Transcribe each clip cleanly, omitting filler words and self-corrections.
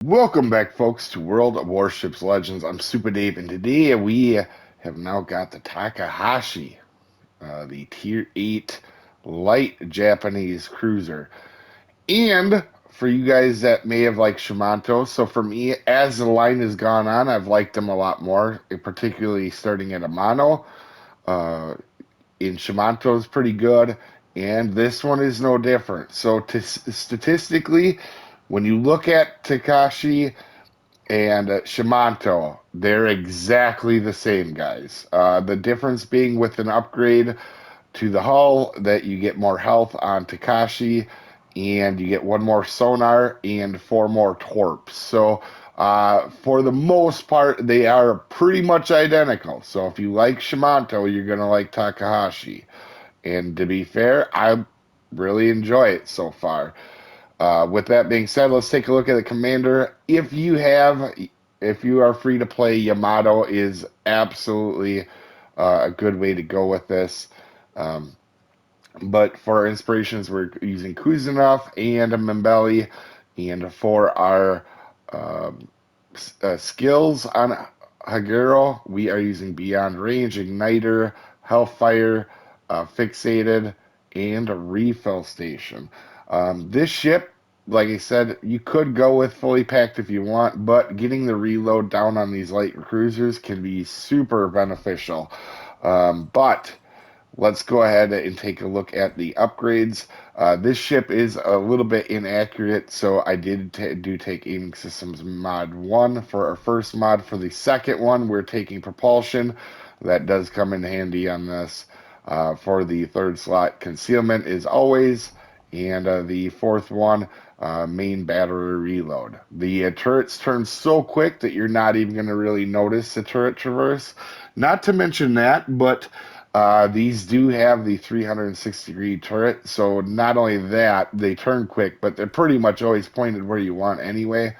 Welcome back, folks, to World of Warships Legends. I'm Soopa-Dave, and today we have now got the Takahashi, the Tier 8 light Japanese cruiser. And for you guys that may have liked Shimanto, so for me, as the line has gone on, I've liked them a lot more, particularly starting at Amano. Uh, in Shimanto is pretty good, and this one is no different. So statistically, when you look at Takashi and Shimanto, they're exactly the same, guys. The difference being with an upgrade to the hull that you get more health on Takashi, and you get one more sonar and four more torps. So for the most part, they are pretty much identical. So if you like Shimanto, you're gonna like Takahashi. And to be fair, I really enjoy it so far. With that being said, let's take a look at the commander. If you are free to play, Yamato is absolutely a good way to go with this. Um, but for our inspirations, we're using Kuzanov and Membeli, and for our um, skills on Haguro, we are using Beyond Range, Igniter, Hellfire, Fixated, and a Refill Station. This ship, like I said, you could go with fully packed if you want, but getting the reload down on these light cruisers can be super beneficial. But let's go ahead and take a look at the upgrades. This ship is a little bit inaccurate, so I did do take Aiming Systems Mod 1 for our first mod. For the second one, we're taking Propulsion. That does come in handy on this. For the third slot, Concealment is always, and the fourth one, main battery reload. The turrets turn so quick that you're not even going to really notice the turret traverse. Not to mention that, but these do have the 360-degree turret, so not only that, they turn quick, but they're pretty much always pointed where you want anyway.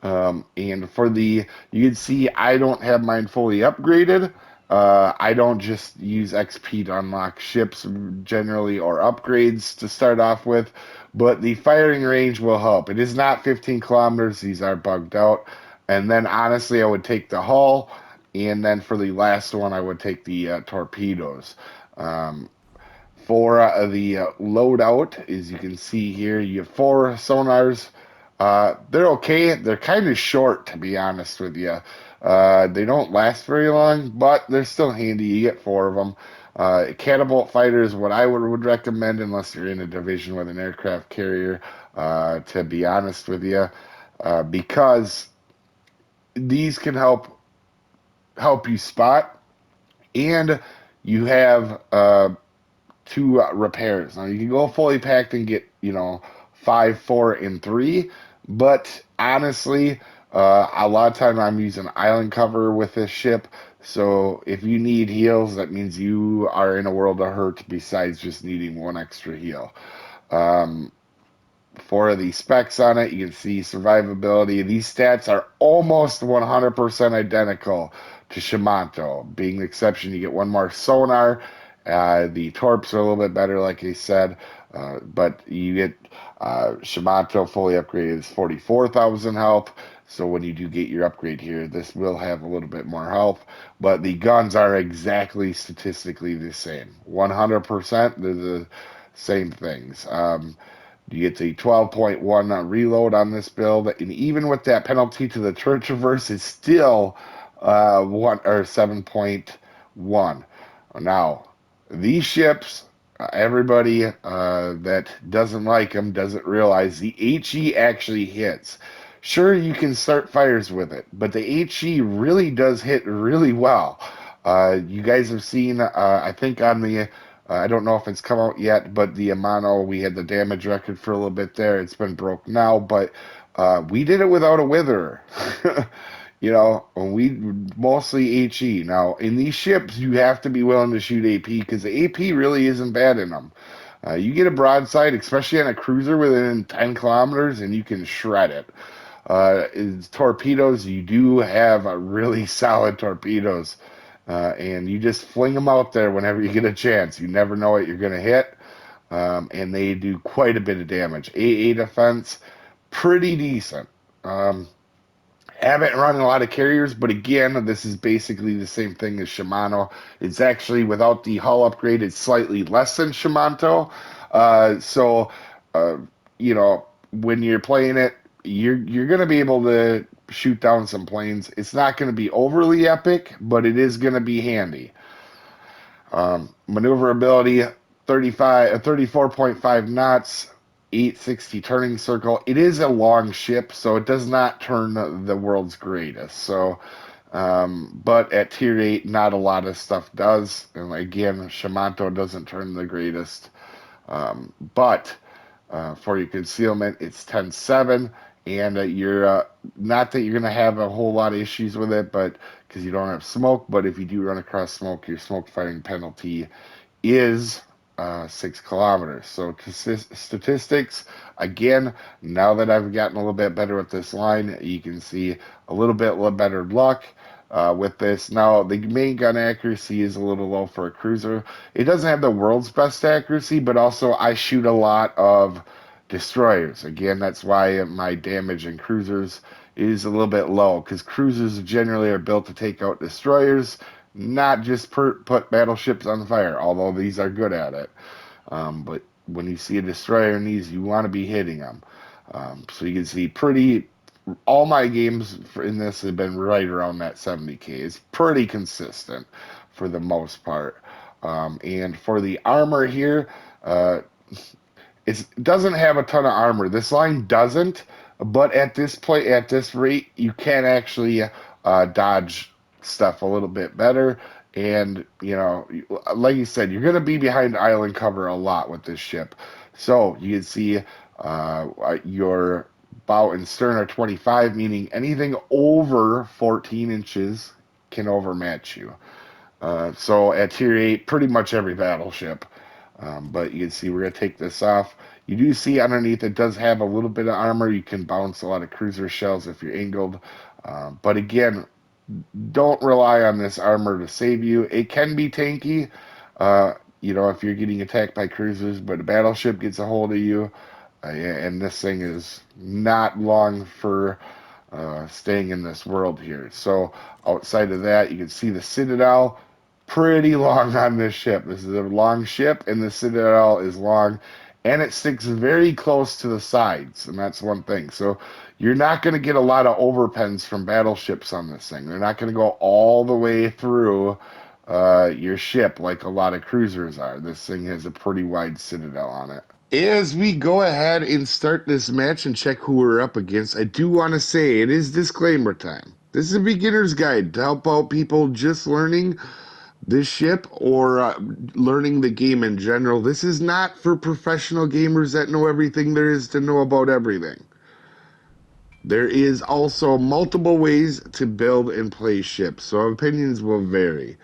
And for you can see I don't have mine fully upgraded. I don't just use XP to unlock ships generally or upgrades to start off with, but the firing range will help. It is not 15 kilometers, these are bugged out. And then honestly, I would take the hull, and then for the last one, I would take the torpedoes. Um, for the loadout, as you can see here, you have four sonars. They're okay. They're kind of short, to be honest with you. They don't last very long, but they're still handy. You get four of them. Catapult fighter is what I would recommend, unless you're in a division with an aircraft carrier, to be honest with you, because these can help you spot, and you have two repairs. Now you can go fully packed and get, five, four, and three, but honestly, a lot of time I'm using island cover with this ship. So if you need heals, that means you are in a world of hurt besides just needing one extra heal. Um, for the specs on it, you can see survivability. These stats are almost 100% identical to Shimanto. Being the exception, you get one more sonar. The torps are a little bit better, like I said, but you get Shimanto fully upgraded is 44,000 health. So when you do get your upgrade here, this will have a little bit more health, but the guns are exactly statistically the same. 100%, they're the same things. You get the 12.1 reload on this build, and even with that penalty to the turret traverse, it's still 7.1. Now, these ships, everybody that doesn't like them doesn't realize the HE actually hits. Sure, you can start fires with it, but the HE really does hit really well. You guys have seen, I think on the I don't know if it's come out yet, but the Amano, we had the damage record for a little bit there. It's been broke now, but we did it without a witherer. We mostly HE. Now, in these ships, you have to be willing to shoot AP because the AP really isn't bad in them. You get a broadside, especially on a cruiser within 10 kilometers, and you can shred it. Torpedoes, you do have a really solid torpedoes. And you just fling them out there whenever you get a chance. You never know what you're going to hit. And they do quite a bit of damage. AA defense, pretty decent. Haven't run a lot of carriers, but again, this is basically the same thing as Shimano. It's actually without the hull upgrade, it's slightly less than Shimano. So, uh, when you're playing it, you're gonna be able to shoot down some planes. It's not gonna be overly epic, but it is gonna be handy. Maneuverability 34.5 knots, 860 turning circle. It is a long ship, so it does not turn the world's greatest. So, but at tier 8, not a lot of stuff does. And again, Shimano doesn't turn the greatest. But for your concealment, it's 10.7, and you're not that you're going to have a whole lot of issues with it, but because you don't have smoke. But if you do run across smoke, your smoke firing penalty is 6 kilometers. So statistics, again, now that I've gotten a little bit better with this line, you can see a little bit better luck. With this. Now, the main gun accuracy is a little low for a cruiser. It doesn't have the world's best accuracy, but also I shoot a lot of destroyers. Again, that's why my damage in cruisers is a little bit low, because cruisers generally are built to take out destroyers, not just put battleships on fire, although these are good at it. But when you see a destroyer in these, you want to be hitting them. So you can see all my games in this have been right around that 70K. It's pretty consistent for the most part. And for the armor here, it doesn't have a ton of armor. This line doesn't, but at this rate, you can actually dodge stuff a little bit better. And like you said, you're going to be behind island cover a lot with this ship. So you can see your bow and stern are 25, meaning anything over 14 inches can overmatch you. So at tier 8, pretty much every battleship. But you can see we're going to take this off. You do see underneath it does have a little bit of armor. You can bounce a lot of cruiser shells if you're angled. But again, don't rely on this armor to save you. It can be tanky, if you're getting attacked by cruisers, but a battleship gets a hold of you. And this thing is not long for staying in this world here. So outside of that, you can see the Citadel pretty long on this ship. This is a long ship, and the Citadel is long, and it sticks very close to the sides, and that's one thing. So you're not going to get a lot of overpens from battleships on this thing. They're not going to go all the way through your ship like a lot of cruisers are. This thing has a pretty wide Citadel on it. As we go ahead and start this match and check who we're up against, I do want to say it is disclaimer time. This is a beginner's guide to help out people just learning this ship or learning the game in general. This is not for professional gamers that know everything there is to know about everything. There is also multiple ways to build and play ships, so opinions will vary.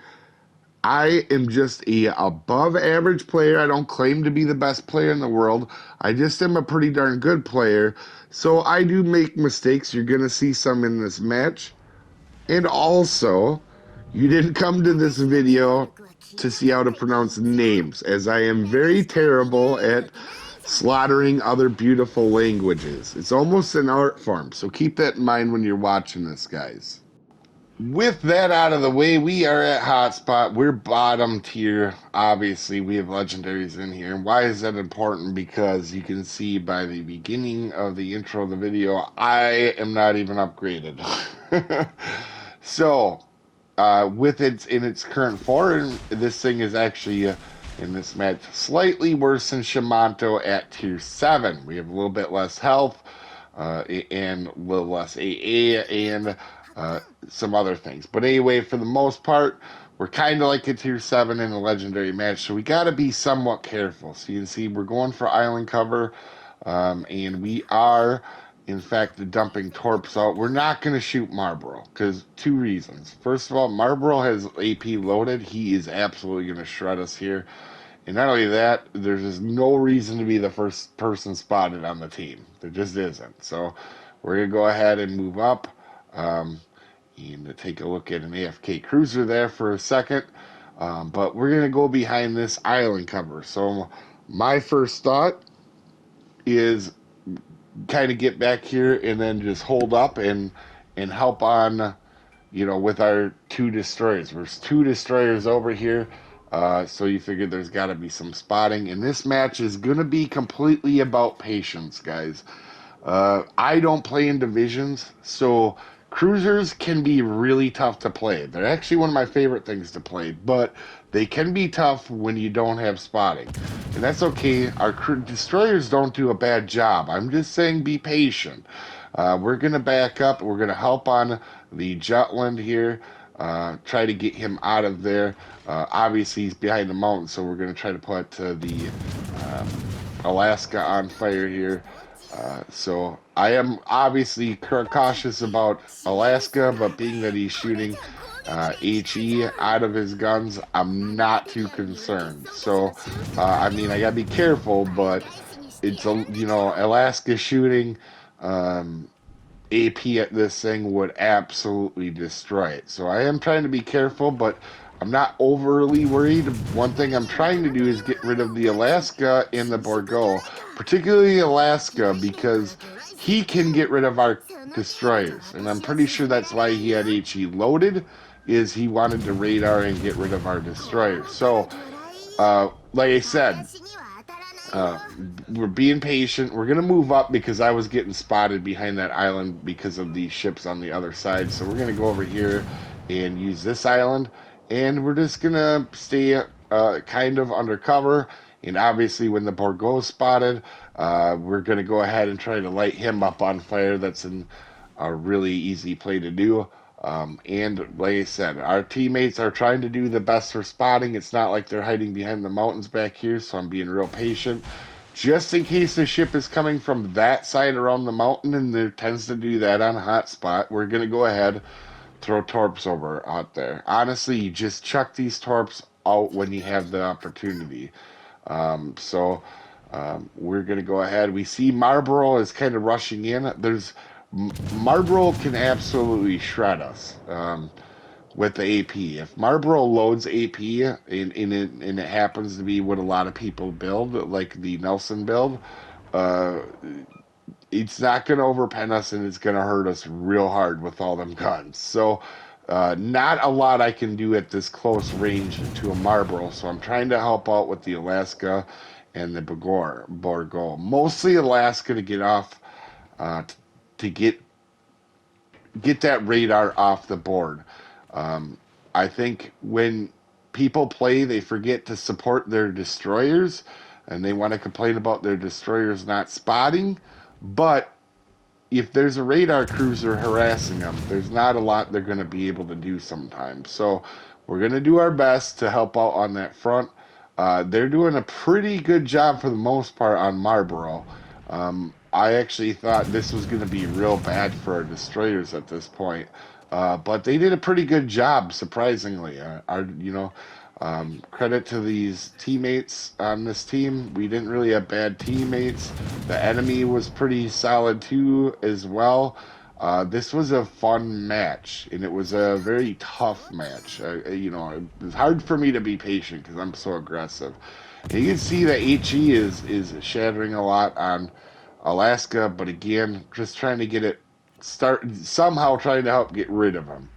I am just a above average player. I don't claim to be the best player in the world. I just am a pretty darn good player. So I do make mistakes. You're going to see some in this match. And also, you didn't come to this video to see how to pronounce names, as I am very terrible at slaughtering other beautiful languages. It's almost an art form, so keep that in mind when you're watching this, guys. With that out of the way, we are at Hotspot. We're bottom tier. Obviously, we have legendaries in here. And why is that important? Because you can see by the beginning of the intro of the video, I am not even upgraded. So, with it in its current form, this thing is actually in this match slightly worse than Shimano at tier 7. We have a little bit less health and a little less AA and some other things. But anyway, for the most part, we're kind of like a tier 7 in a legendary match, so we got to be somewhat careful. So you can see we're going for island cover, and we are, in fact, dumping torps out. We're not going to shoot Marlboro, because 2 reasons. First of all, Marlboro has AP loaded. He is absolutely going to shred us here. And not only that, there's just no reason to be the first person spotted on the team. There just isn't. So we're going to go ahead and move up. And take a look at an AFK cruiser there for a second. But we're going to go behind this island cover. So my first thought is kind of get back here and then just hold up and and help on, with our two destroyers. There's two destroyers over here. So you figure there's got to be some spotting. And this match is going to be completely about patience, guys. I don't play in divisions, so cruisers can be really tough to play. They're actually one of my favorite things to play, but they can be tough when you don't have spotting. And that's okay. Our destroyers don't do a bad job. I'm just saying be patient. We're going to back up. We're going to help on the Jutland here. Try to get him out of there. Obviously, he's behind the mountain, so we're going to try to put the Alaska on fire here. So I am obviously cautious about Alaska, but being that he's shooting HE out of his guns, I'm not too concerned. So, I mean, I gotta be careful, but it's Alaska shooting AP at this thing would absolutely destroy it. So I am trying to be careful, but I'm not overly worried. One thing I'm trying to do is get rid of the Alaska and the Borgo, particularly Alaska, because he can get rid of our destroyers. And I'm pretty sure that's why he had HE loaded, is he wanted to radar and get rid of our destroyers. So, like I said, uh, we're being patient. We're gonna move up because I was getting spotted behind that island because of the ships on the other side. So we're gonna go over here and use this island, and we're just gonna stay kind of undercover. And obviously, when the Borgo's spotted, we're gonna go ahead and try to light him up on fire. That's a really easy play to do. And like I said, our teammates are trying to do the best for spotting. It's not like they're hiding behind the mountains back here, so I'm being real patient. Just in case the ship is coming from that side around the mountain, and there tends to do that on a hot spot, we're going to go ahead, throw torps over out there. Honestly, you just chuck these torps out when you have the opportunity. We're going to go ahead. We see Marlboro is kind of rushing in. Marlboro can absolutely shred us with the AP. If Marlboro loads AP and it happens to be what a lot of people build, like the Nelson build, uh, it's not going to overpen us and it's going to hurt us real hard with all them guns. So, not a lot I can do at this close range to a Marlboro. So I'm trying to help out with the Alaska and the Borgo. Mostly Alaska to get off, to get that radar off the board. Um, I think when people play, they forget to support their destroyers, and they want to complain about their destroyers not spotting. But if there's a radar cruiser harassing them, there's not a lot they're going to be able to do sometimes. So we're going to do our best to help out on that front. They're doing a pretty good job for the most part on Marlboro. I actually thought this was going to be real bad for our destroyers at this point, but they did a pretty good job, surprisingly. Credit to these teammates on this team. We didn't really have bad teammates. The enemy was pretty solid too, as well. This was a fun match, and it was a very tough match. It was hard for me to be patient because I'm so aggressive. And you can see that HE is shattering a lot on Alaska, but again, just trying to get it somehow trying to help get rid of him.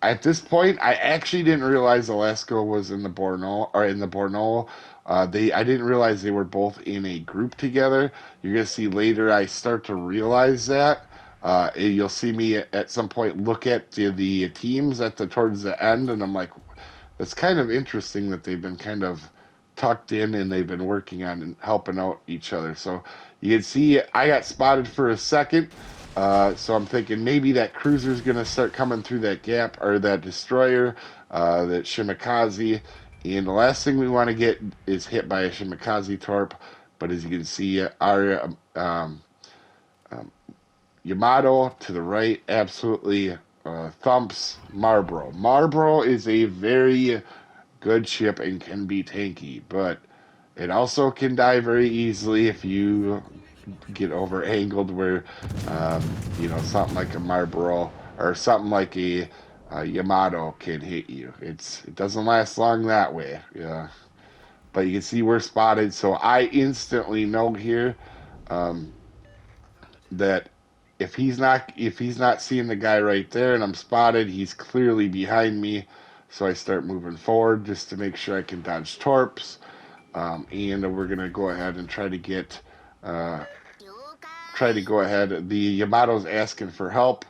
At this point, I actually didn't realize Alaska was in the Borno. I didn't realize they were both in a group together. You're gonna see later. I start to realize that. You'll see me at some point look at the teams towards the end, and I'm like, it's kind of interesting that they've been kind of tucked in and they've been working on and helping out each other. So you can see I got spotted for a second. So I'm thinking maybe that cruiser's going to start coming through that gap, or that destroyer, that Shimakaze. And the last thing we want to get is hit by a Shimakaze torp. But as you can see, our um, Yamato to the right absolutely thumps Marlboro. Marlboro is a very good ship and can be tanky, but it also can die very easily if you get over angled where something like a Marlboro or something like a Yamato can hit you. It doesn't last long that way. Yeah, but you can see we're spotted, so I instantly know here, um, that if he's not seeing the guy right there and I'm spotted, he's clearly behind me. So I start moving forward just to make sure I can dodge torps. And we're gonna go ahead and uh, try to go ahead. The Yamato's asking for help,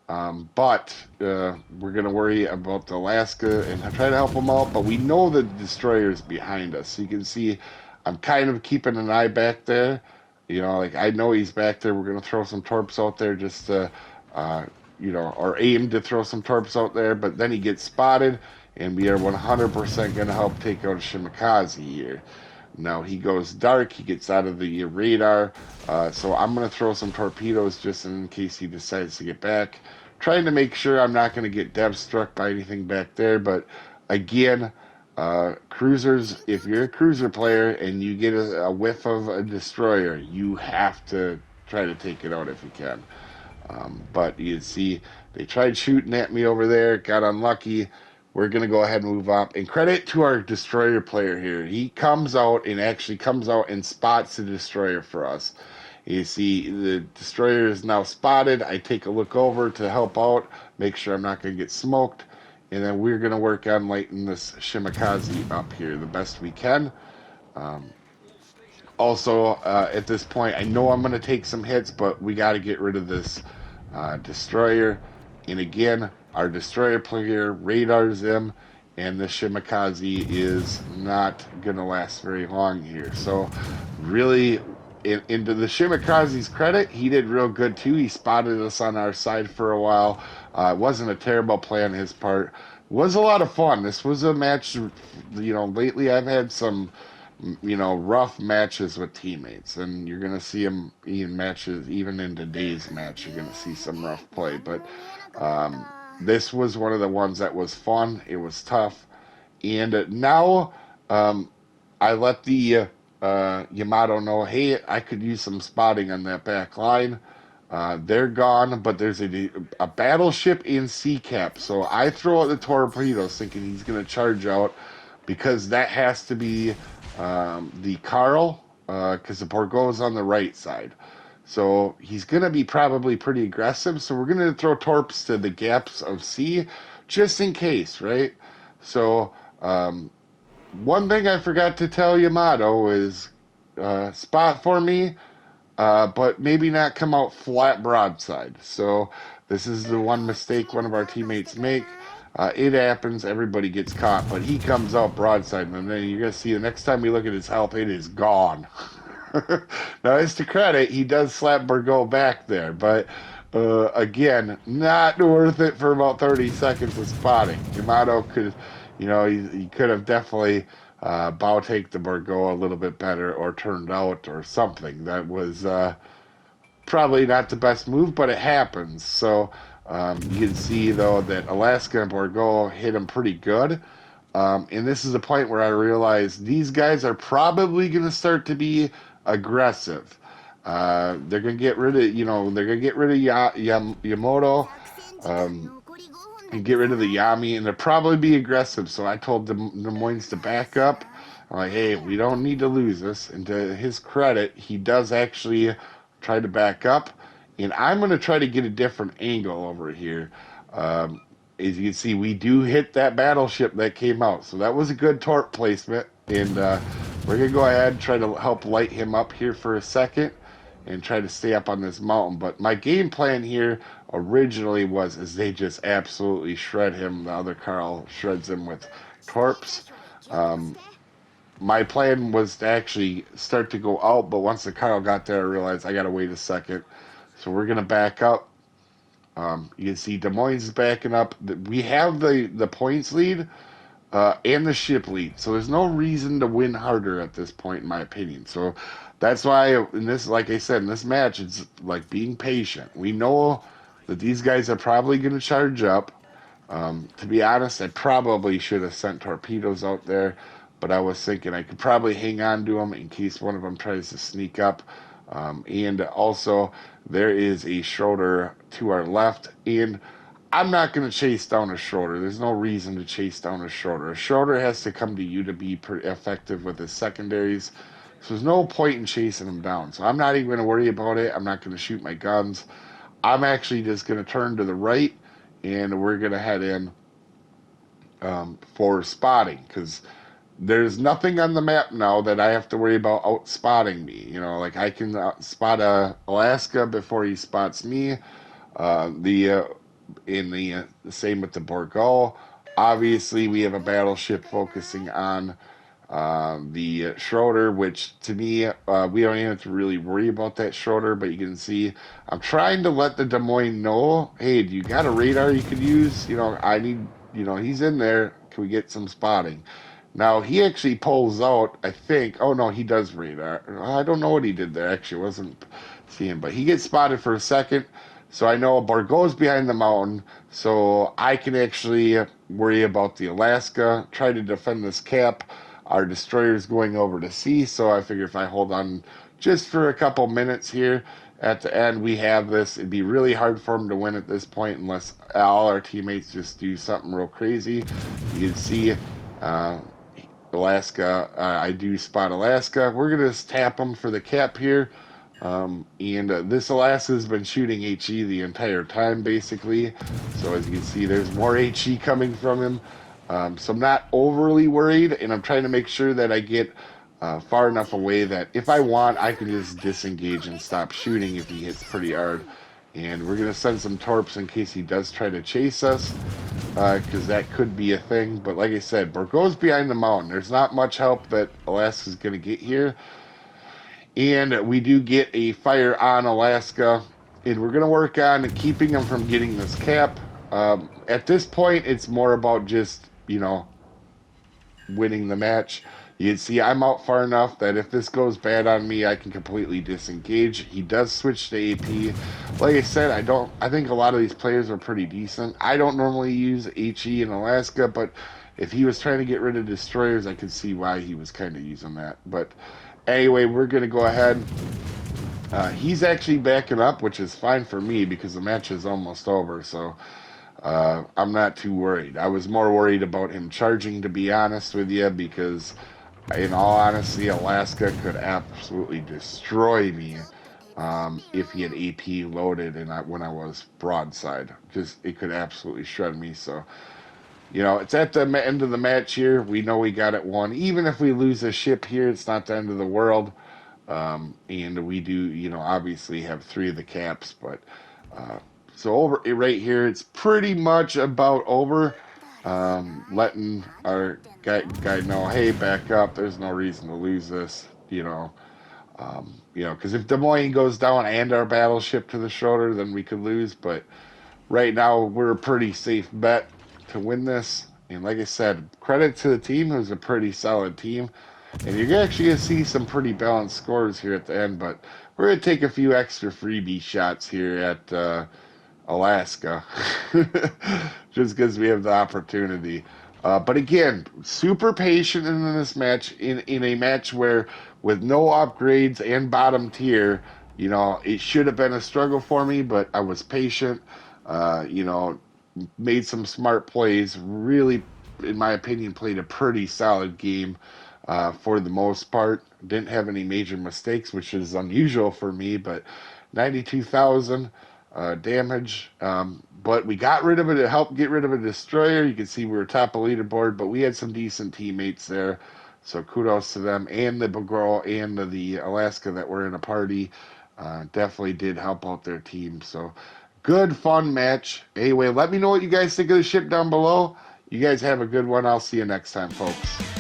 but we're gonna worry about the Alaska and try to help them out. But we know the destroyer's behind us, so you can see I'm kind of keeping an eye back there. You know, like I know he's back there. We're gonna throw some torps out there just to, uh, or aim to throw some torps out there. But then he gets spotted, and we are 100% gonna help take out Shimakaze here. Now he goes dark, he gets out of the radar, so I'm going to throw some torpedoes just in case he decides to get back. Trying to make sure I'm not going to get dev struck by anything back there, but again, cruisers, if you're a cruiser player and you get a whiff of a destroyer, you have to try to take it out if you can. But you see, they tried shooting at me over there, got unlucky. We're going to go ahead and move up. And credit to our destroyer player here. He comes out and spots the destroyer for us. You see, the destroyer is now spotted. I take a look over to help out, make sure I'm not going to get smoked. And then we're going to work on lighting this Shimakaze up here the best we can. Um, Also, at this point, I know I'm going to take some hits, but we got to get rid of this destroyer. And again, our destroyer player radars him, and the Shimakaze is not going to last very long here. So, really, into the Shimakaze's credit, he did real good too. He spotted us on our side for a while. It wasn't a terrible play on his part. It was a lot of fun. This was a match, lately I've had some rough matches with teammates, and you're gonna see them in matches, even in today's match. You're gonna see some rough play, but this was one of the ones that was fun. It was tough, and now um, I let the Yamato know, hey, I could use some spotting on that back line. They're gone, but there's a battleship in sea cap, so I throw out the torpedoes, thinking he's gonna charge out because that has to be the Carl, because the Borgo is on the right side. So he's going to be probably pretty aggressive. So we're going to throw torps to the gaps of sea just in case, right? So one thing I forgot to tell Yamato is spot for me, but maybe not come out flat broadside. So this is the one mistake one of our teammates make. It happens, everybody gets caught, but he comes out broadside, and then you're going to see the next time we look at his health, it is gone. Now, as to credit, he does slap Burgo back there, but again, not worth it for about 30 seconds of spotting. Yamato could, he could have definitely bow take the Burgo a little bit better or turned out or something. That was probably not the best move, but it happens. So you can see, though, that Alaska and Borgo hit him pretty good. And this is a point where I realized these guys are probably going to start to be aggressive. They're going to get rid of, Yamoto, and get rid of the Yami, and they'll probably be aggressive. So I told the Moines to back up. I'm like, hey, we don't need to lose this. And to his credit, he does actually try to back up. And I'm going to try to get a different angle over here. As you can see, we do hit that battleship that came out. So that was a good torp placement. And we're going to go ahead and try to help light him up here for a second and try to stay up on this mountain. But my game plan here originally was as they just absolutely shred him. The other Carl shreds him with torps. My plan was to actually start to go out, but once the Carl got there, I realized I got to wait a second. So we're going to back up. You can see Des Moines is backing up. We have the points lead and the ship lead. So there's no reason to win harder at this point, in my opinion. So that's why, like I said, in this match, it's like being patient. We know that these guys are probably going to charge up. To be honest, I probably should have sent torpedoes out there, but I was thinking I could probably hang on to them in case one of them tries to sneak up. And also, there is a Schroeder to our left, and I'm not going to chase down a Schroeder. There's no reason to chase down a Schroeder. A Schroeder has to come to you to be effective with his secondaries, so there's no point in chasing him down. So I'm not even going to worry about it. I'm not going to shoot my guns. I'm actually just going to turn to the right, and we're going to head in for spotting, because there's nothing on the map now that I have to worry about out spotting me. You know, like I can spot Alaska before he spots me. The in the same with the Borgall. Obviously, we have a battleship focusing on the Schroeder, which to me, we don't even have to really worry about that Schroeder, but you can see I'm trying to let the Des Moines know, hey, do you got a radar you could use? You know, I need, you know, he's in there. Can we get some spotting? Now, he actually pulls out, I think, oh no, he does radar. I don't know what he did there, actually, wasn't seeing, but he gets spotted for a second. So I know Bargo's behind the mountain, so I can actually worry about the Alaska, try to defend this cap. Our destroyer's going over to sea, so I figure if I hold on just for a couple minutes here at the end, we have this. It'd be really hard for him to win at this point unless all our teammates just do something real crazy. You can see uh, Alaska. I do spot Alaska. We're going to just tap him for the cap here. And this Alaska's been shooting HE the entire time, basically. So as you can see, there's more HE coming from him. So I'm not overly worried, and I'm trying to make sure that I get far enough away that if I want, I can just disengage and stop shooting if he hits pretty hard. And we're going to send some torps in case he does try to chase us, because that could be a thing. But like I said, Burgo's behind the mountain. There's not much help that Alaska's going to get here. And we do get a fire on Alaska, and we're going to work on keeping him from getting this cap. At this point, it's more about just, you know, winning the match. You can see I'm out far enough that if this goes bad on me, I can completely disengage. He does switch to AP. Like I said, I think a lot of these players are pretty decent. I don't normally use HE in Alaska, but if he was trying to get rid of destroyers, I could see why he was kind of using that. But anyway, we're going to go ahead. He's actually backing up, which is fine for me because the match is almost over. So I'm not too worried. I was more worried about him charging, to be honest with you, because in all honesty, Alaska could absolutely destroy me if he had AP loaded and when I was broadside. Just it could absolutely shred me. So you know, it's at the end of the match here. We know we got it won. Even if we lose a ship here, it's not the end of the world. And we do, you know, obviously have 3 of the caps, but so over right here, it's pretty much about over. Letting our guy know, hey, back up. There's no reason to lose this, you know. Because if Des Moines goes down and our battleship to the Schroeder, then we could lose. But right now, we're a pretty safe bet to win this. And like I said, credit to the team. It was a pretty solid team. And you're actually going to see some pretty balanced scores here at the end. But we're going to take a few extra freebie shots here at Alaska. Just because we have the opportunity. But again, super patient in this match, in a match where with no upgrades and bottom tier, you know, it should have been a struggle for me, but I was patient, you know, made some smart plays, really, in my opinion, played a pretty solid game for the most part. Didn't have any major mistakes, which is unusual for me, but 92,000 damage. But we got rid of it. It helped get rid of a destroyer. You can see we were top of leaderboard, but we had some decent teammates there. So kudos to them and the Begral and the Alaska that were in a party. Definitely did help out their team. So good, fun match. Anyway, let me know what you guys think of the ship down below. You guys have a good one. I'll see you next time, folks.